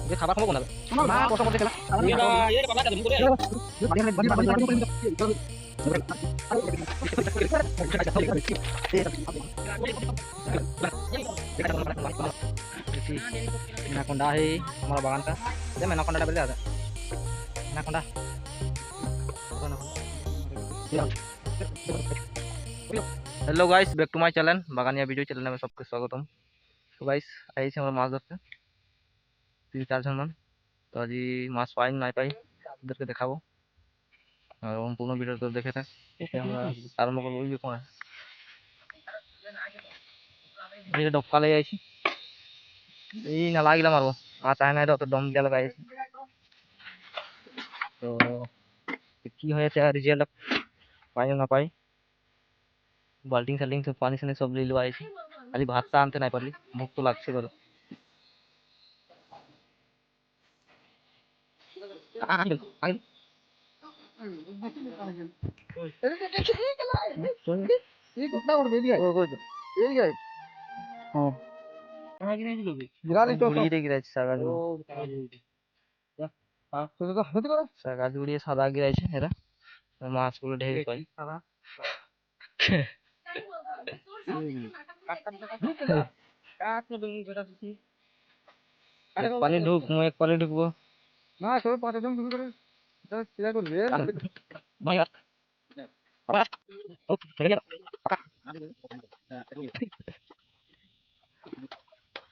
যে খাবার খাবো কোনাবে মা কষ্ট করতে খেলা ये बाबा का तुमको रे एनाकोंडा है हमारा बागान का ये एनाकोंडा डबल आता anaconda hello guys back to my channel Baganiya video channel में सबके स्वागतम। तो गाइस आई से माछ धरते 3-4 जन मान तो आज माछ पाई ना पाई इधर के देखाबो और संपूर्ण वीडियो तो देखे था আমরা আরম্ভ করব এই কোন এই ডক্কা লই আইছি এই না লাগিলা মারবো মাছ আয় না তো দম দিয়া লাগাই তো কি হয়েছে রিজাল্ট পাই না পাই বাল্টিং সাল্টিং সব পানি সানি সব লিলো আইছি খালি ভাতটা আনতে নাই পারলি ভুক তো লাগছে বলো আইল আইল ये कितना और बेबी है ओ गो ये क्या है हां कहां गिरे दिलो बे गिरा ली तो গুড়িয়ে गिरे সাগা ओ हां तो करो সাগা গুড়িয়ে সাদা গিরাইছে এরা মাছগুলো ঢেকে কই সাদা কাট में दूंगी बेटा तुसी पानी ढुक मैं एक पानी ढुकबो ना सब पाँच जन शुरू करे तो सीधा कर ले भाई यार अबे ओ चले गया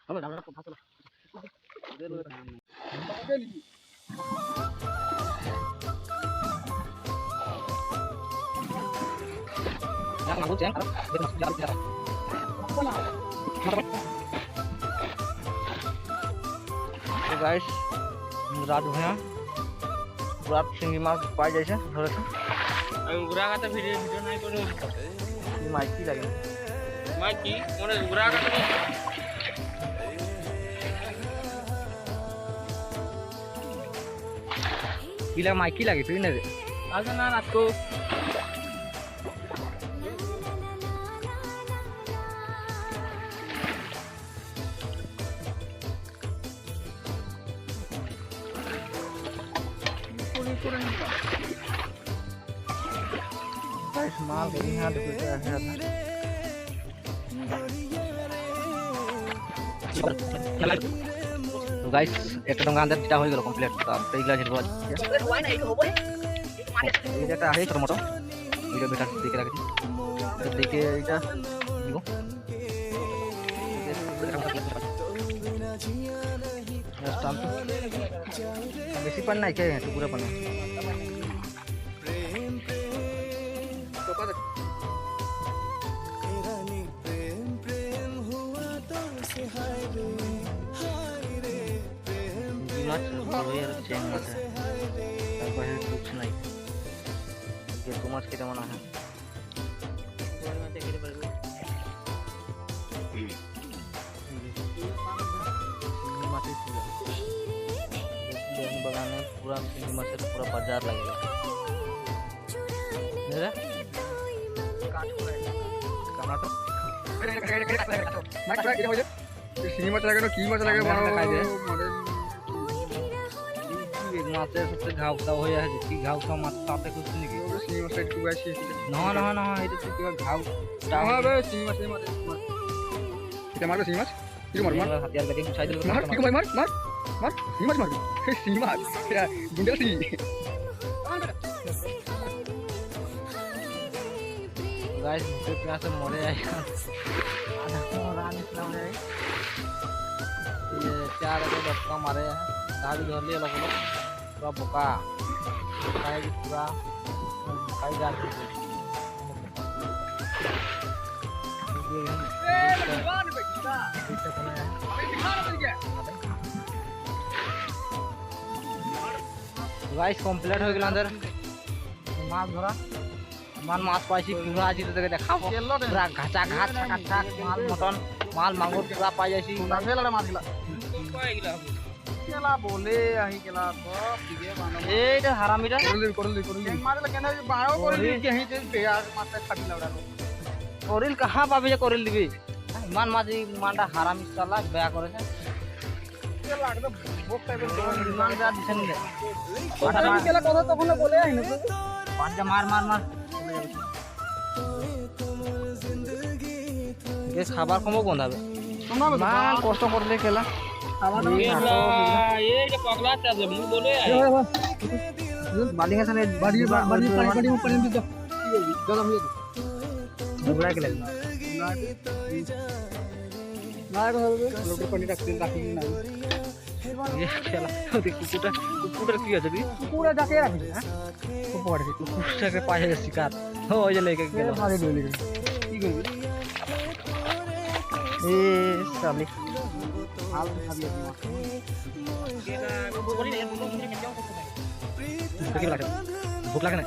अब डाल को फासला यार मालूम है यार तो गाइस रात भया रात सिंगी माছ পাই যাইছে ধরেছে আমি উগরা কাটা ভিডিও নাই করে এই মাছ কি লাগে মাই কি মনে উগরা কাটা কিলা মাছ কি লাগে তুই না রে আগে না রাত को गाइस माल को यहां देखो क्या है तो गाइस एक टंगा अंदर दिटा हो गेल कंप्लीट तो अब तो इगला झेलबो এই যেটা আছে ছোট মোটো ভিডিও বেটা দেখে রাখছি তো দেখে এটা দিব স্টাম্প বেশি পান নাই কে তো পুরো পান তো কত মাছ বড় এর চেন আছে তারপরে কুছ নাই ये तो माछ কেটে মনে হয় বাগানে পুরা সিঙ্গি মাছের পুরা বাজার লাগবে টমাটো माछ क्या हो जाए सिनी माछ लगे ना की माछ लगे खाई दे। मॉडल মাছের সাথে ঘাও দাও হয়ে আছে কি ঘাও খাও মাছ সাথে কিছু নাকি सिनी माछ साइड को ऐसे না না না এটা তো কি ঘাও हां बे सिनी माछ এটা মারবে সিনি মাছ কি মার মার হাতিয়ার গাড়ি গুছাই দিল মার কি মার মার মার সিনি মাছ মারবে সিনি মাছ গুন্ডা সি गाइस मुझे प्यास से मरे आएगा आधा रान इस्लाम है ये चार के धक्का मारे हैं दादी धर लिए लोग पूरा बोका खाए भी पूरा खाई जाती है गाइस कंप्लीट हो गया अंदर माछ धरा मान माছ পাইছি পুরা আজি তো দেখে দেখাও পুরা ঘাটা ঘাট কাটা মাল মটন মাল মাঙ্গুর পুরা পাই যাইছি নামেলা মাছলা কয় গিলা কেলা বলে আহি কেলা সব দিবে বানো এইটা হারামিটা করলি মাছলা কেন বায়ো করলি কি হি যে পেয়ার মাছ খাবি লাউডা করিল কাহা পাবি যে করিল দিবি মান মাঝি মানটা হারামি চালা বেয়া করেছে ইমান বেয়া দিছে নি কেলা কথা তখন বলে আহিনো পাঁচটা মার মার মার খাবার কমও বন্ধাবে ইমান কষ্ট করলে কেলা ये जो पगला था जब मुंह बोले বালি আছে না বাড়ি পানি দিতে দাদা হয়ে ঝগড়া কেলা না হবে লোক পানি রাখতে রাখি না খেলা কুকুরটা কি আছে পুরো ডাকে রাখি হ্যাঁ কুকুরটাকে পায়ে শিকার ওই যে লেগে গেল ভালো দৌড়ে কি করবি এ সালি হাল খাবি ভুক লাগে না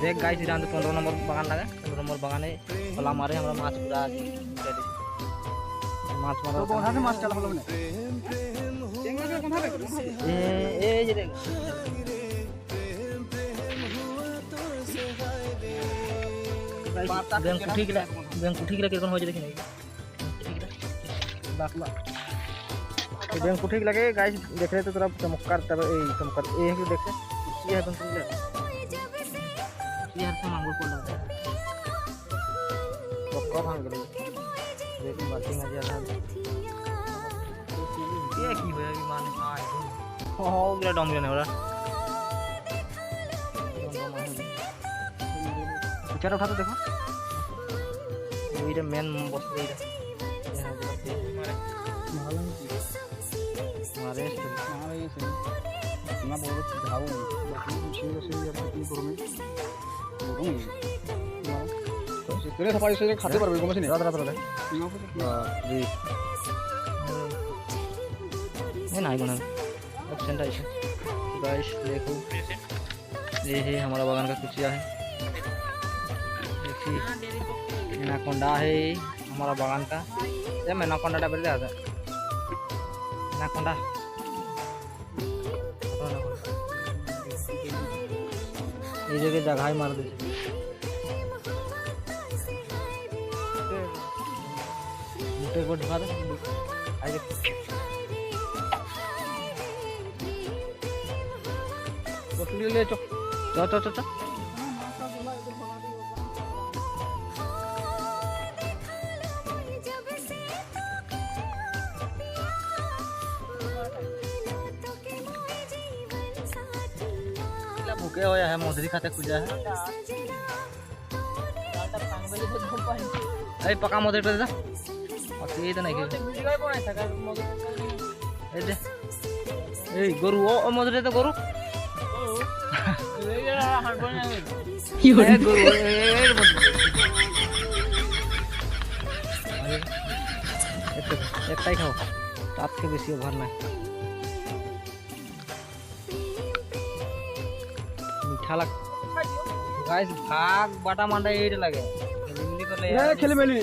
দেখ গাইস এটা 15 নম্বর বাগান লাগে 15 নম্বর বাগানে খোলা মারে আমরা মাছ পুরা মাছ মারা কোথাতে মাছ চালা হলো না এই যে দেখ बैंक उठी गिला किरकन हो जाए देखिए बाकला बैंक उठी गिला के गाइस देख रहे तो थोड़ा चमत्कार तब ए चमत्कार ए है देख ये है बैंक गिला ये हर से मांगो पड़ रहा है पक्का भांग गए देख बातें आ जाता है ये की होया विमान हां हो गया डम गया ना चार उठा तो देखो ये मेन बस ये मारे ना बोलो जाओ से की करो मैं तेरे सफाई से खाते पर को मशीन रात रात ये नहीं बना ऑप्शन है गाइस देखो ये है हमारा बागान का कुचिया है एनाकोंडा है हमारा बागान का ये एनाकोंडा डबल आता है एनाकोंडा ये जगह जगह ही मार दे मोटे को ढका दे आई देख पकड़ ले चो चो भूखे होया है मोदरी खाते पूजा है अरे पका मोदरी पे दे और ये तो नहीं के ए दे ए गरु ओ मोदरी तो गरु ये गरु एक टाई खाओ रात के बेसी भरना है लग गाइस भाग बाटा मांडा एड लगे खेलमिली करले ए खेलमेली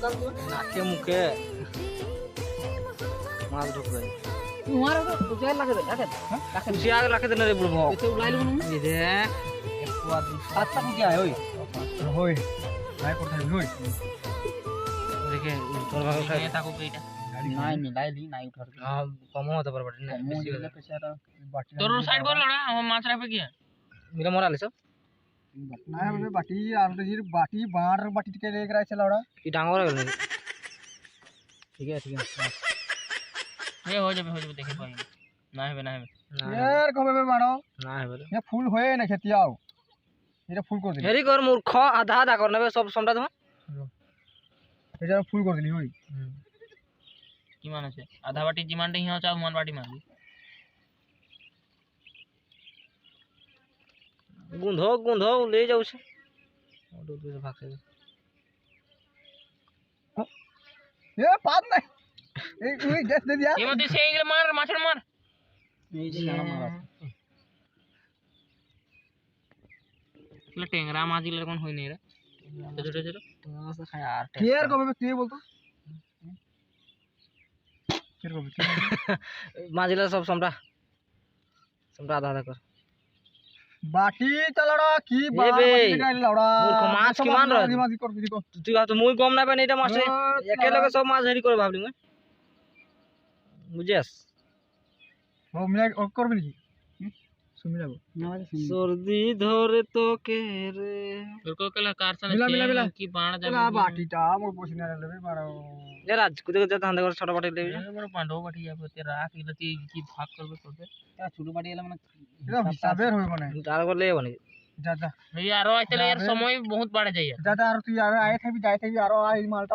नाके मुके मार ढुक गए तुम्हारा तो कुछ लगे दे रखे कुछ आग रखे दे रे बुढ़ो इसे उलाइल बनु ये दे एक बार सात तक क्या है ओए होय काय करता है होय देखे तोर भाग खाए ताको बेटा नहीं लाइली नहीं उठा हां कम होता पर बट नहीं बेसी हो बाटी तोर साइड बोल लड़ा हम माछ राखे किया मेरा मोरा ले सब नहीं हमें बाटी आलू बाटी बाड़ बाटी के लेकर आए चला की डांगोर गल नहीं ठीक है ये हो जाबे देखे पाई ना है यार कबे में मानो ना है बोले ये फूल होए ना खेतियाओ এটা ফুল করে দিলি হেরি কর মূর্খ আধা আধা কর নেবে সব সমটা তোমার এটা ফুল করে দিলি ওই কি মান আছে আধা বাটি জিমানটা হিয়া চাও মান বাটি মারবি गुंधो ले जाऊ छे दूध से भाग से ए पाद नहीं ए ओए गैस दे दिया ये मत से इगले मार माछड़ मार ए जे गाना मारा ले टेंगरा माजी ले कोन होई नहीं रे छोटे छोटे तो से खाया यार केयर कबे में तू बोलतो केयर कबे माजिला सब समटा आधा आधा कर बाटी चलड़ा की ए बे बाटी लौड़ा मूर्ख माछ की मान रहा दिमाग कर दी को তুই তো মুই কম না পাই এটা মাছ একে লগে সব মাছ ধরি করে ভাবলি মই বুঝেস ও মিলা ও করবে নাকি মিলাবো সর্দি ধরে তোকে রে बिल्कुल कल कार से मिला, मिला, मिला। की बाण जा ওলা বাটিটা আমার পছন্দ লাগবে মারো এ রাজ কোথায় যেতে হাতে করে ছোট পাটি দেবি बड़ा पांडव बाटी या पे राख इलती की भाग करबे करबे ता छोटू बाटी एला माने এটা হিসাবের হইব না তার করলে যাবো নাকি যা যা भैया आरो आइतले यार समय बहुत बढ़ जाइए যা যা আর তুই আর আয় থাকবি যাই থাকবি আর এই মালটা